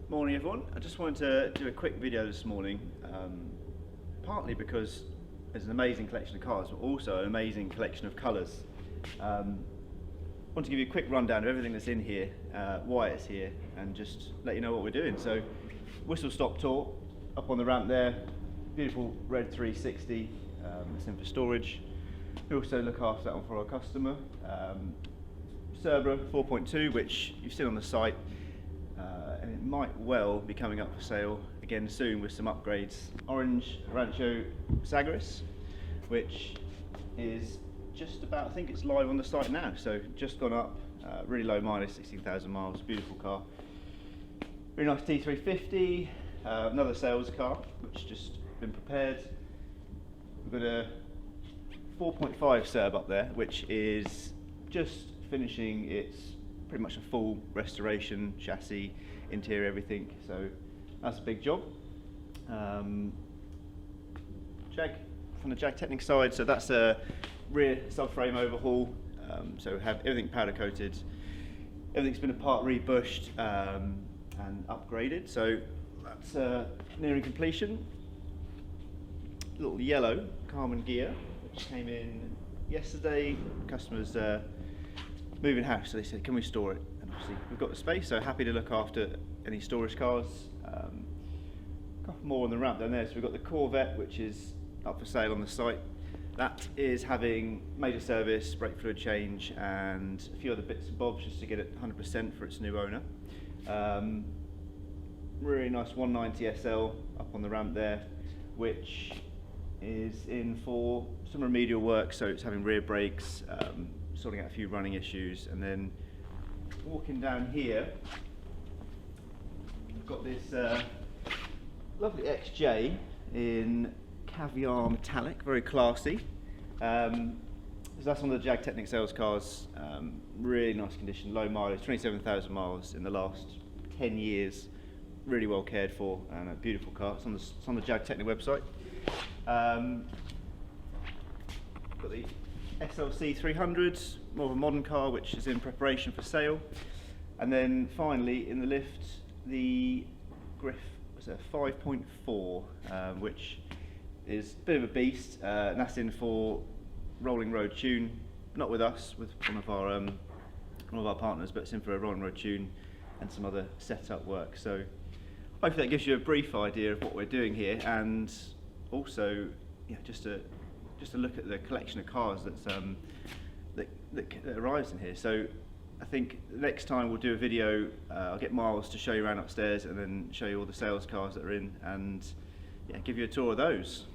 Morning everyone. I just wanted to do a quick video this morning, partly because there's an amazing collection of cars, but also an amazing collection of colours. I want to give you a quick rundown of everything that's in here, why it's here, and just let you know what we're doing. So, whistle stop tour, up on the ramp there, beautiful red 360, it's in for storage. We also look after that one for our customer. Cerberus 4.2, which you've seen on the site, and it might well be coming up for sale again soon with some upgrades. Orange Rancho Sagres, which is just about, I think it's live on the site now, so just gone up, really low mileage, 16,000 miles, beautiful car. Really nice T350, another sales car, which just been prepared. We've got a 4.5 Cerb up there, which is just finishing its pretty much a full restoration, chassis, interior, everything, so that's a big job. Jag, from the Jag Technic side, so that's a rear subframe overhaul, so we have everything powder coated, everything's been apart rebushed and upgraded, so that's nearing completion. Little yellow Carmen gear, which came in yesterday. Customers moving house, so they said, can we store it? And obviously we've got the space, so happy to look after any storage cars. A couple more on the ramp down there. So we've got the Corvette, which is up for sale on the site. That is having major service, brake fluid change, and a few other bits and bobs just to get it 100% for its new owner. Really nice 190 SL up on the ramp there, which is in for some remedial work, so it's having rear brakes, sorting out a few running issues, and then walking down here, we've got this lovely XJ in caviar metallic, very classy. So that's one of the Jag Technic sales cars, really nice condition, low mileage, 27,000 miles in the last 10 years, really well cared for, and a beautiful car. It's on the Jag Technic website. Got the SLC 300, more of a modern car, which is in preparation for sale. And then finally in the lift, the Griff was a 5.4, which is a bit of a beast, and that's in for rolling road tune, not with us, with one of our partners, but it's in for a rolling road tune and some other setup work. So hopefully that gives you a brief idea of what we're doing here, and also just to look at the collection of cars that arrives in here. So I think next time we'll do a video, I'll get Miles to show you around upstairs and then show you all the sales cars that are in, and give you a tour of those.